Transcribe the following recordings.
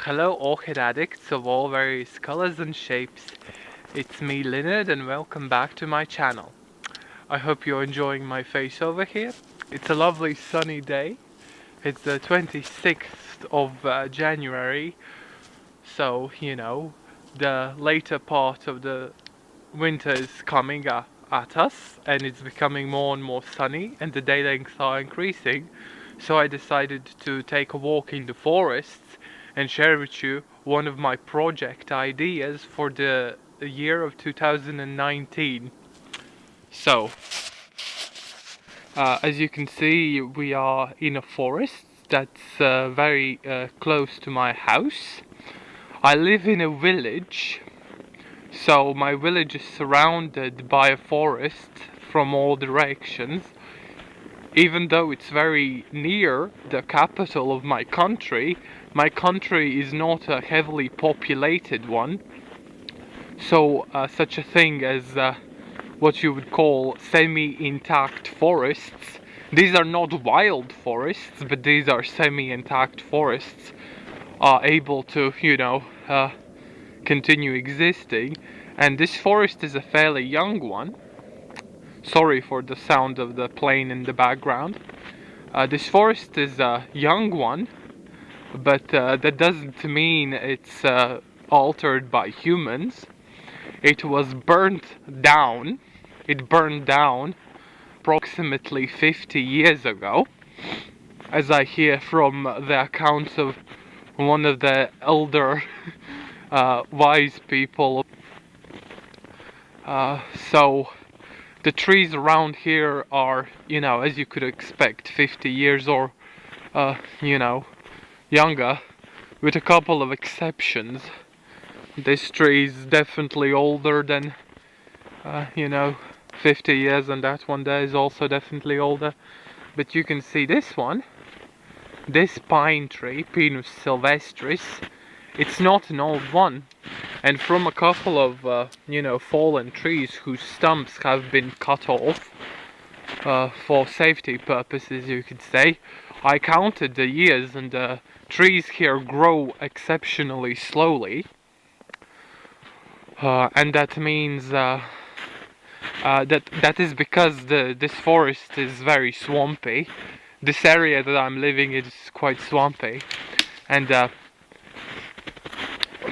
Hello orchid addicts of all various colors and shapes. It's me Leonard and welcome back to my channel. I hope you're enjoying my face over here. It's a lovely sunny day. It's the 26th of January, so the later part of the winter is coming at us and it's becoming more and more sunny and the day lengths are increasing. So I decided to take a walk in the forests and share with you one of my project ideas for the year of 2019. So, as you can see, we are in a forest that's very close to my house. I live in a village, so my village is surrounded by a forest from all directions. Even though it's very near the capital of my country is not a heavily populated one. So such a thing as what you would call semi-intact forests. These are not wild forests, but these are semi-intact forests are able to, continue existing. And this forest is a fairly young one. Sorry for the sound of the plane in the background. This forest is a young one, but that doesn't mean it's altered by humans. It was burnt down. It burned down approximately 50 years ago, as I hear from the accounts of one of the elder wise people. So the trees around here are, as you could expect, 50 years or, younger, with a couple of exceptions. This tree is definitely older than, 50 years, and that one there is also definitely older. But you can see this one, this pine tree, Pinus sylvestris, it's not an old one. And from a couple of, fallen trees whose stumps have been cut off for safety purposes, you could say, I counted the years, and the trees here grow exceptionally slowly. And that means that is because this forest is very swampy. This area that I'm living in is quite swampy. And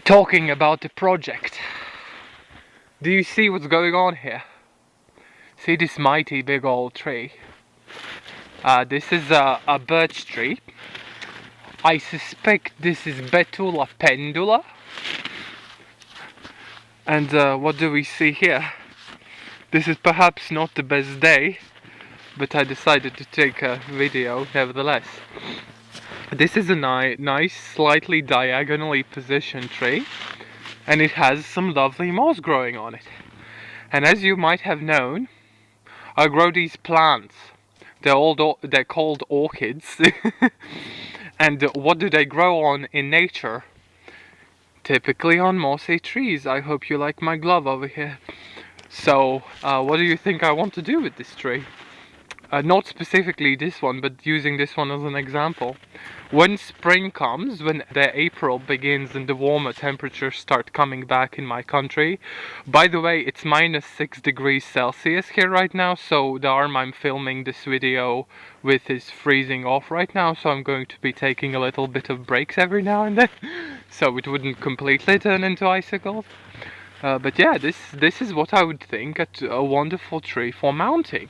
talking about the project, do you see what's going on here? See this mighty big old tree? This is a birch tree. I suspect this is Betula pendula. And what do we see here? This is perhaps not the best day, but I decided to take a video nevertheless. This is a nice, slightly diagonally positioned tree, and it has some lovely moss growing on it. And as you might have known, I grow these plants. They're called orchids. And what do they grow on in nature? Typically on mossy trees. I hope you like my glove over here. So, what do you think I want to do with this tree? Not specifically this one, but using this one as an example. When spring comes, when the April begins and the warmer temperatures start coming back in my country. By the way, it's -6 degrees Celsius here right now, so the arm I'm filming this video with is freezing off right now, so I'm going to be taking a little bit of breaks every now and then, so it wouldn't completely turn into icicles. But yeah, this is what I would think a wonderful tree for mounting.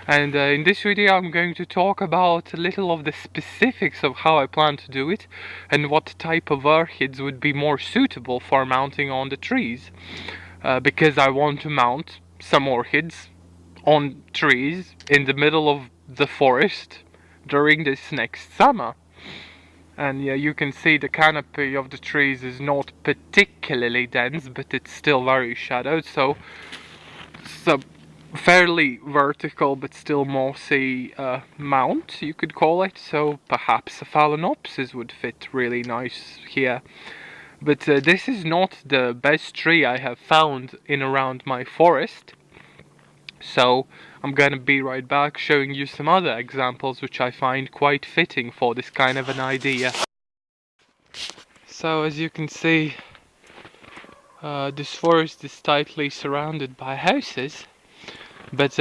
And in this video I'm going to talk about a little of the specifics of how I plan to do it and what type of orchids would be more suitable for mounting on the trees. Because I want to mount some orchids on trees in the middle of the forest during this next summer. And yeah, you can see the canopy of the trees is not particularly dense, but it's still very shadowed, so fairly vertical but still mossy mount, you could call it. So perhaps a phalaenopsis would fit really nice here. But this is not the best tree I have found in around my forest. So I'm gonna be right back showing you some other examples which I find quite fitting for this kind of an idea. So as you can see, this forest is tightly surrounded by houses, but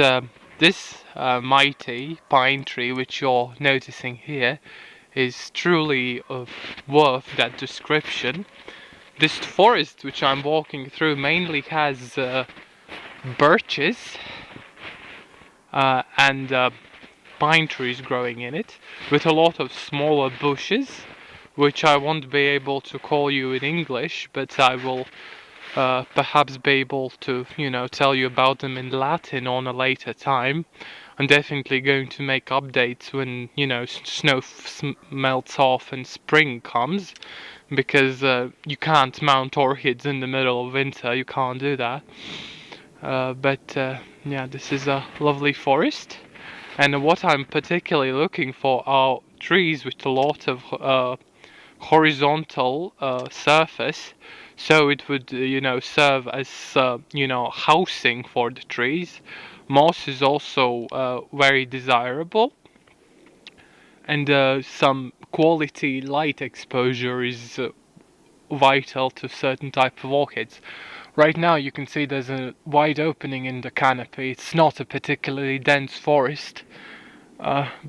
this mighty pine tree which you're noticing here is truly worth that description. This forest which I'm walking through mainly has birches and pine trees growing in it, with a lot of smaller bushes, which I won't be able to call you in English, but I will perhaps be able to, tell you about them in Latin on a later time. I'm definitely going to make updates when, snow melts off and spring comes, because you can't mount orchids in the middle of winter, you can't do that. But yeah, this is a lovely forest, and what I'm particularly looking for are trees with a lot of horizontal surface, so it would serve as housing for the trees. Moss is also very desirable, and some quality light exposure is vital to certain type of orchids. Right now you can see there's a wide opening in the canopy. It's not a particularly dense forest,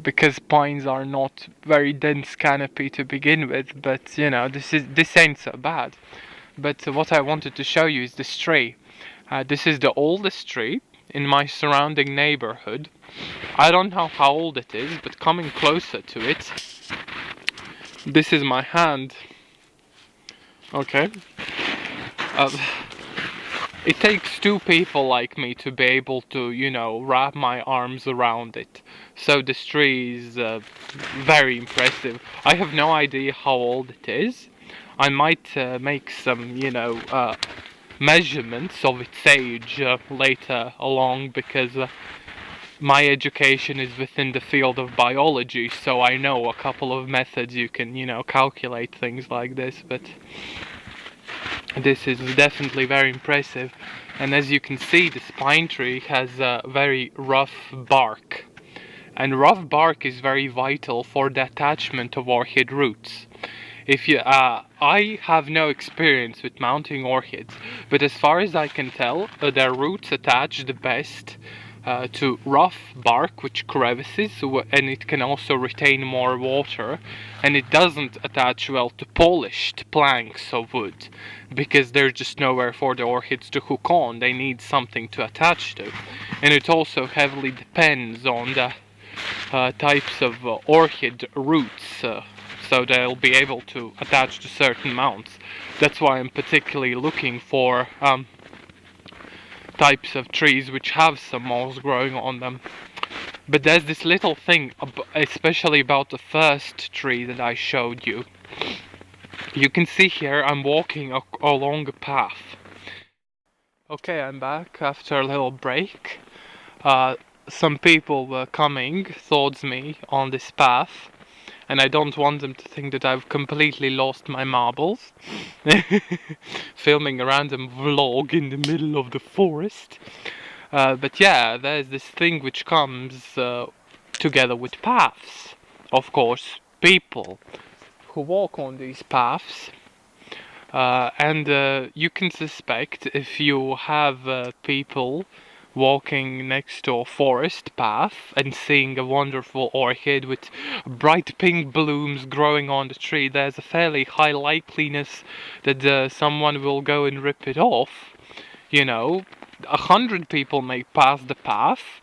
because pines are not very dense canopy to begin with, but this ain't so bad. But what I wanted to show you is this tree. This is the oldest tree in my surrounding neighborhood. I don't know how old it is, but coming closer to it, this is my hand. Okay. It takes two people like me to be able to, wrap my arms around it. So this tree is very impressive. I have no idea how old it is. I might make some, measurements of its age later along, because my education is within the field of biology, so I know a couple of methods you can, calculate things like this, but this is definitely very impressive. And as you can see, this pine tree has a very rough bark, and rough bark is very vital for the attachment of orchid roots. If you, I have no experience with mounting orchids, but as far as I can tell, their roots attach the best to rough bark, which crevices, and it can also retain more water, and it doesn't attach well to polished planks of wood, because there's just nowhere for the orchids to hook on. They need something to attach to, and it also heavily depends on the types of orchid roots, so they'll be able to attach to certain mounts. That's why I'm particularly looking for types of trees which have some moss growing on them. But there's this little thing, especially about the first tree that I showed you. You can see here I'm walking along a path. Okay, I'm back after a little break. Some people were coming towards me on this path, and I don't want them to think that I've completely lost my marbles. Filming a random vlog in the middle of the forest. But yeah, there's this thing which comes together with paths. Of course, people who walk on these paths. And you can suspect, if you have people walking next to a forest path and seeing a wonderful orchid with bright pink blooms growing on the tree, there's a fairly high likeliness that someone will go and rip it off. 100 people may pass the path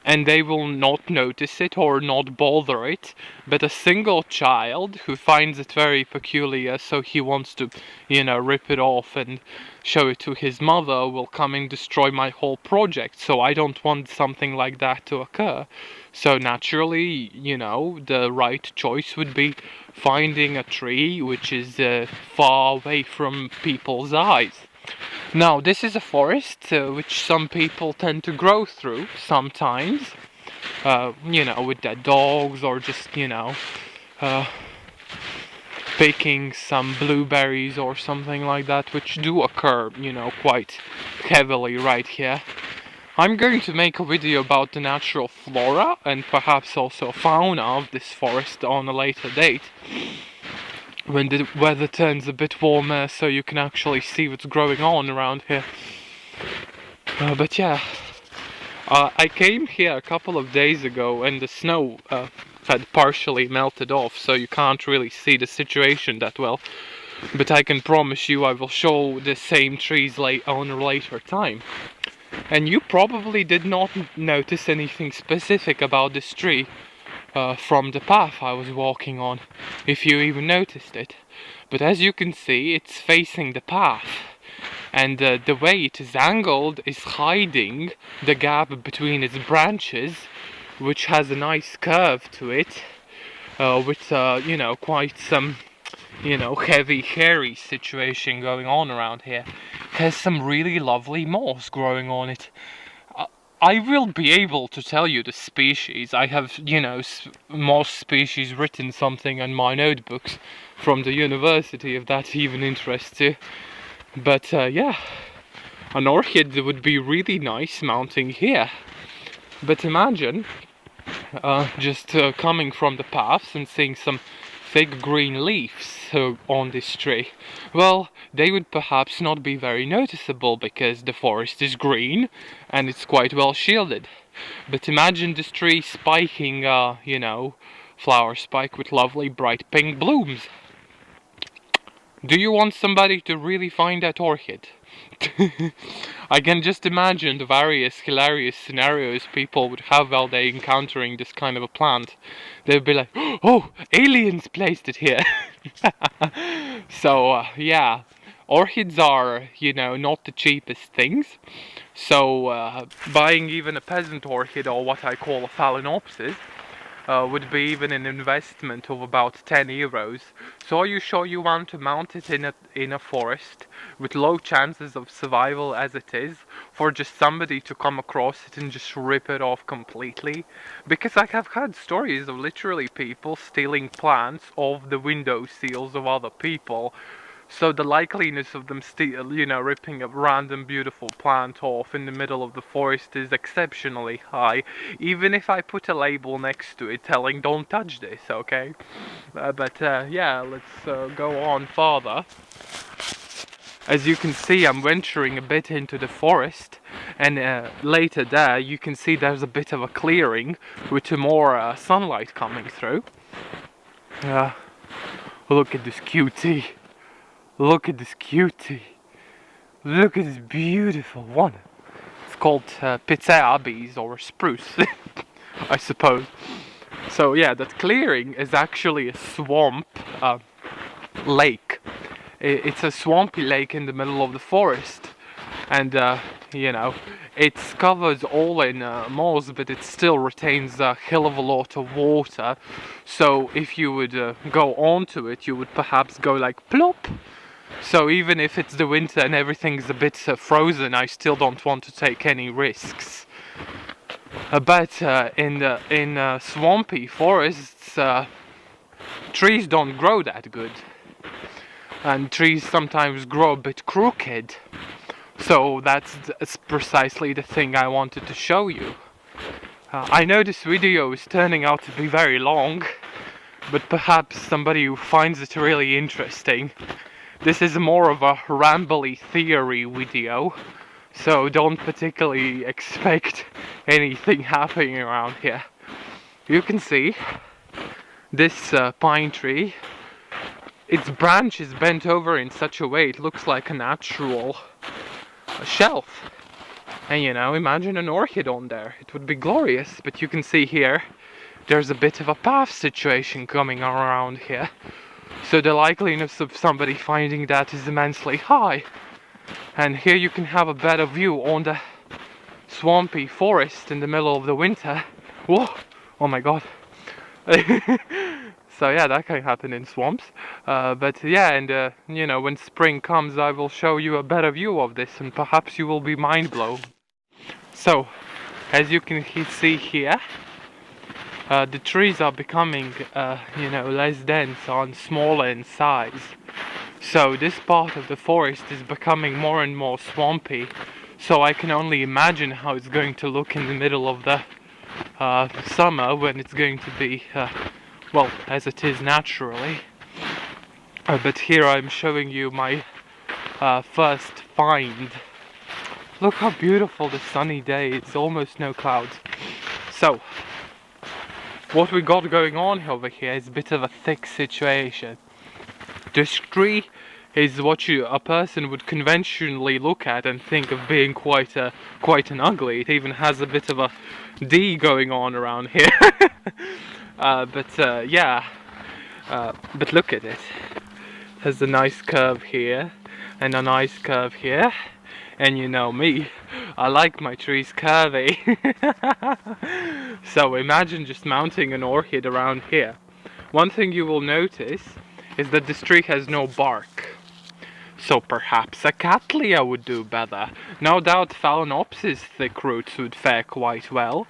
and they will not notice it or not bother it, but a single child who finds it very peculiar, so he wants to, rip it off and show it to his mother, will come and destroy my whole project. So I don't want something like that to occur. So naturally, the right choice would be finding a tree which is far away from people's eyes. Now, this is a forest which some people tend to grow through sometimes, with their dogs, or just, picking some blueberries or something like that, which do occur, quite heavily right here. I'm going to make a video about the natural flora and perhaps also fauna of this forest on a later date. when the weather turns a bit warmer, so you can actually see what's growing on around here. But yeah, I came here a couple of days ago and the snow had partially melted off, so you can't really see the situation that well. But I can promise you I will show the same trees on a later time. And you probably did not notice anything specific about this tree from the path I was walking on, if you even noticed it. But as you can see, it's facing the path. And the way it is angled is hiding the gap between its branches, which has a nice curve to it, with you know, quite some, you know, heavy hairy situation going on around here. It has some really lovely moss growing on it. I will be able to tell you the species. I have, you know, moss species written something in my notebooks from the university, if that even interests you. But yeah, an orchid would be really nice mounting here. But imagine just coming from the paths and seeing some thick green leaves on this tree. Well, they would perhaps not be very noticeable because the forest is green and it's quite well shielded. But imagine this tree spiking, you know, flower spike with lovely bright pink blooms. Do you want somebody to really find that orchid? I can just imagine the various hilarious scenarios people would have while they encountering this kind of a plant. They'd be like, oh, aliens placed it here. So, yeah, orchids are, you know, not the cheapest things. So, buying even a peasant orchid, or what I call a phalaenopsis, would be even an investment of about 10 euros. So are you sure you want to mount it in a forest with low chances of survival as it is, for just somebody to come across it and just rip it off completely? Because I have had stories of literally people stealing plants off the window sills of other people. So the likeliness of them you know, ripping a random beautiful plant off in the middle of the forest is exceptionally high, even if I put a label next to it telling don't touch this, okay? But yeah, let's go on further. As you can see, I'm venturing a bit into the forest, and later there you can see there's a bit of a clearing with more sunlight coming through. Look at this cutie. Look at this cutie. Look at this beautiful one. It's called Pitzaabes or spruce, I suppose. So yeah, that clearing is actually a swamp lake. It's a swampy lake in the middle of the forest. And you know, it's covered all in moss, but it still retains a hell of a lot of water. So if you would go onto it, you would perhaps go like plop. So even if it's the winter and everything's a bit frozen, I still don't want to take any risks. But in swampy forests, trees don't grow that good. And trees sometimes grow a bit crooked. So that's precisely the thing I wanted to show you. I know this video is turning out to be very long, but perhaps somebody who finds it really interesting. This is more of a rambly theory video, so don't particularly expect anything happening around here. You can see this pine tree. Its branch is bent over in such a way it looks like a natural shelf. And you know, imagine an orchid on there. It would be glorious, but you can see here there's a bit of a path situation coming around here. So the likeliness of somebody finding that is immensely high. And here you can have a better view on the swampy forest in the middle of the winter. Whoa! Oh my god. So yeah, that can happen in swamps. But yeah, and you know, when spring comes I will show you a better view of this and perhaps you will be mind blown. So, as you can see here, the trees are becoming, you know, less dense and smaller in size. So this part of the forest is becoming more and more swampy. So I can only imagine how it's going to look in the middle of the summer when it's going to be, well, as it is naturally. But here I'm showing you my first find. Look how beautiful the sunny day is, almost no clouds. So, what we got going on over here is a bit of a thick situation. This tree is what a person would conventionally look at and think of being quite an ugly. It even has a bit of a D going on around here. Yeah, but look at it. It has a nice curve here and a nice curve here. And you know me, I like my trees curvy. So imagine just mounting an orchid around here. One thing you will notice is that this tree has no bark. So perhaps a cattleya would do better. No doubt Phalaenopsis thick roots would fare quite well.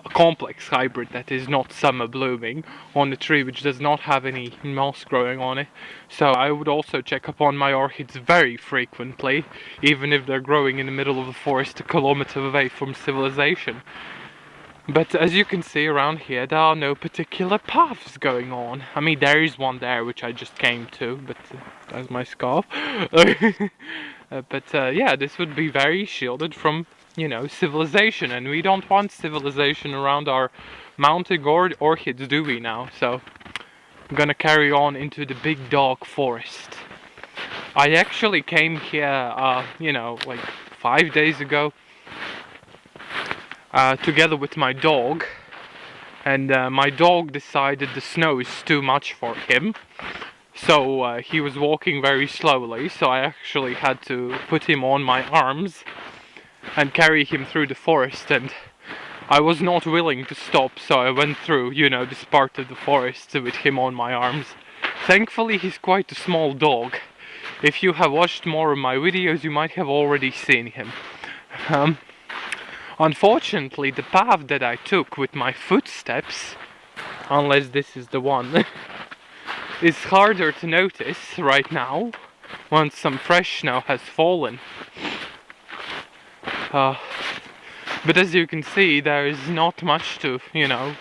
A complex hybrid that is not summer blooming on a tree which does not have any moss growing on it. So I would also check upon my orchids very frequently, even if they're growing in the middle of the forest a kilometer away from civilization. But as you can see around here, there are no particular paths going on. I mean, there is one there which I just came to, but that's my scarf. Yeah, this would be very shielded from, you know, civilization, and we don't want civilization around our mounting orchids, do we now? So I'm gonna carry on into the big dark forest. I actually came here, you know, like 5 days ago, together with my dog, and my dog decided the snow is too much for him. So he was walking very slowly, so I actually had to put him on my arms and carry him through the forest, and I was not willing to stop, so I went through, you know, this part of the forest with him on my arms. Thankfully he's quite a small dog. If you have watched more of my videos, you might have already seen him. Unfortunately, the path that I took with my footsteps, unless this is the one, is harder to notice right now, once some fresh snow has fallen. But as you can see, there is not much to, you know,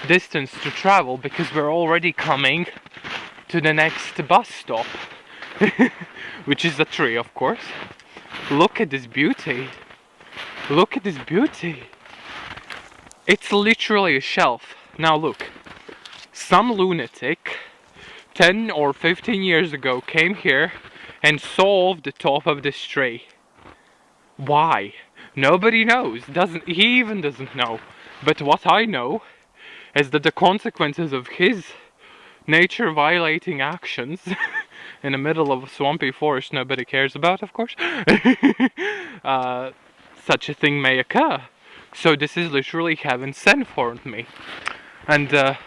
distance to travel, because we're already coming to the next bus stop. Which is a tree, of course. Look at this beauty. Look at this beauty. It's literally a shelf. Now look. Some lunatic 10 or 15 years ago came here and solved the top of this tree. Why? Nobody knows. He even doesn't know. But what I know is that the consequences of his nature violating actions in the middle of a swampy forest nobody cares about, of course, such a thing may occur. So this is literally heaven sent for me. And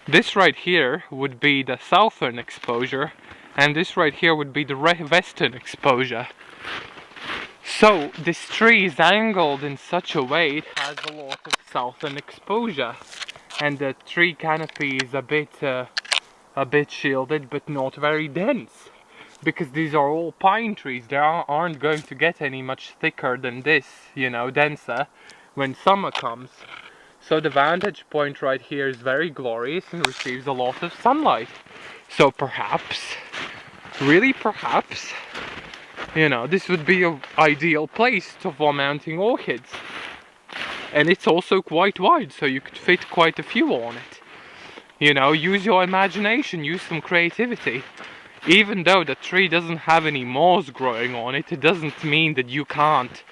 this right here would be the southern exposure, and this right here would be the western exposure. So this tree is angled in such a way it has a lot of southern exposure, and the tree canopy is a bit shielded, but not very dense, because these are all pine trees. They aren't going to get any much thicker than this, you know, denser, when summer comes. So the vantage point right here is very glorious and receives a lot of sunlight. So perhaps, really perhaps, you know, this would be an ideal place for mounting orchids. And it's also quite wide, so you could fit quite a few on it. You know, use your imagination, use some creativity. Even though the tree doesn't have any moss growing on it, it doesn't mean that you can't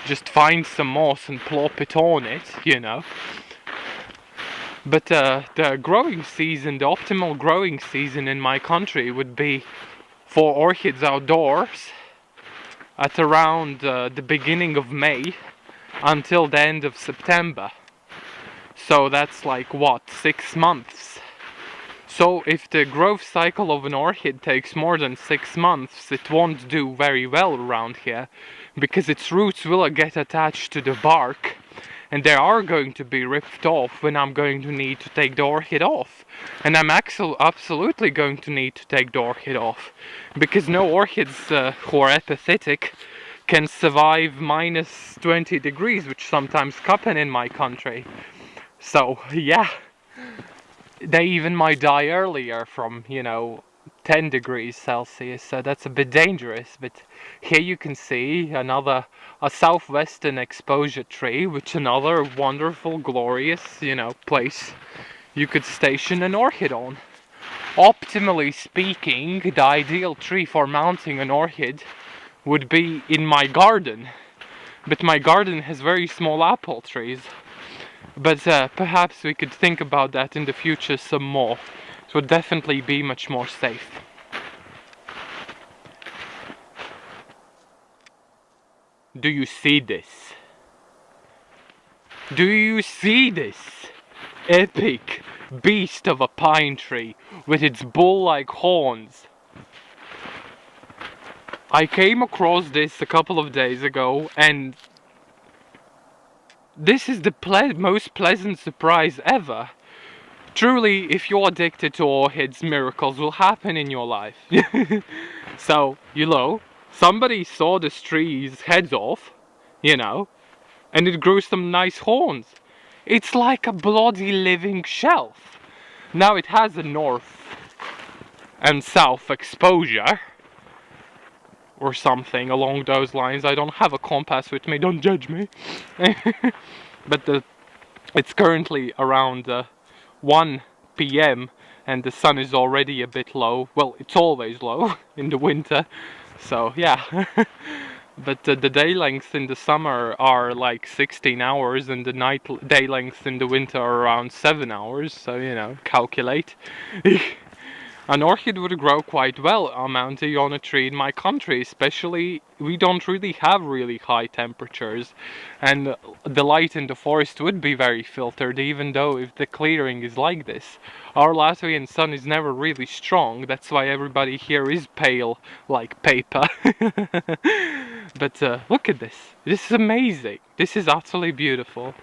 just find some moss and plop it on it, you know. But the growing season, the optimal growing season in my country would be for orchids outdoors at around the beginning of May until the end of September. So that's like what, 6 months. So if the growth cycle of an orchid takes more than 6 months, it won't do very well around here, because its roots will get attached to the bark, and they are going to be ripped off when I'm going to need to take the orchid off. And I'm absolutely going to need to take the orchid off, because no orchids who are epiphytic can survive minus 20 degrees, which sometimes happen in my country. So yeah, they even might die earlier from, you know, 10 degrees Celsius, so that's a bit dangerous. But here you can see a southwestern exposure tree, which another wonderful, glorious, place you could station an orchid on. Optimally speaking, the ideal tree for mounting an orchid would be in my garden, but my garden has very small apple trees. But perhaps we could think about that in the future some more. It would definitely be much more safe. Do you see this? Do you see this epic beast of a pine tree with its bull-like horns? I came across this a couple of days ago, and this is the most pleasant surprise ever. Truly, if you're addicted to orchids, miracles will happen in your life. So, somebody saw this tree's heads off, and it grew some nice horns. It's like a bloody living shelf. Now it has a north and south exposure, or something along those lines. I don't have a compass with me, don't judge me. But it's currently around 1 p.m. and the sun is already a bit low. Well, it's always low in the winter, so yeah. But the day lengths in the summer are like 16 hours and the day lengths in the winter are around 7 hours, so calculate. An orchid would grow quite well mounted on a tree in my country, especially we don't really have really high temperatures, and the light in the forest would be very filtered, even though if the clearing is like this. Our Latvian sun is never really strong, that's why everybody here is pale like paper. But look at this. This is amazing. This is utterly beautiful.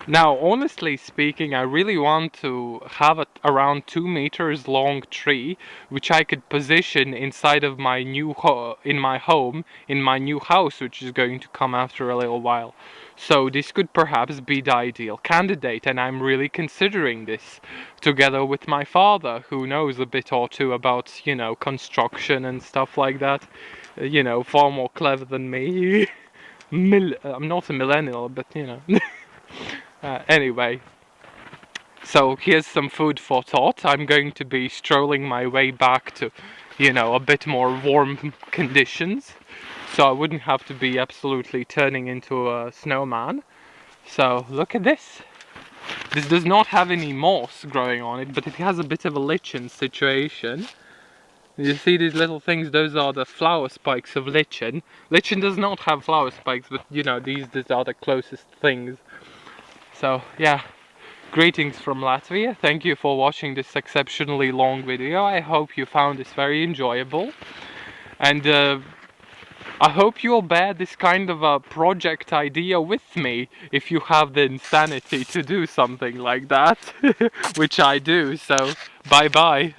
Now, honestly speaking, I really want to have a around 2 meters long tree, which I could position inside of my new in my new house, which is going to come after a little while. So this could perhaps be the ideal candidate, and I'm really considering this, together with my father, who knows a bit or two about, construction and stuff like that. Far more clever than me. I'm not a millennial, but anyway, so here's some food for thought. I'm going to be strolling my way back to, a bit more warm conditions, so I wouldn't have to be absolutely turning into a snowman. So look at this. This does not have any moss growing on it, but it has a bit of a lichen situation. You see these little things? Those are the flower spikes of lichen. Lichen does not have flower spikes, but these are the closest things. So yeah, greetings from Latvia. Thank you for watching this exceptionally long video. I hope you found this very enjoyable, and I hope you'll bear this kind of a project idea with me if you have the insanity to do something like that, which I do. So bye bye.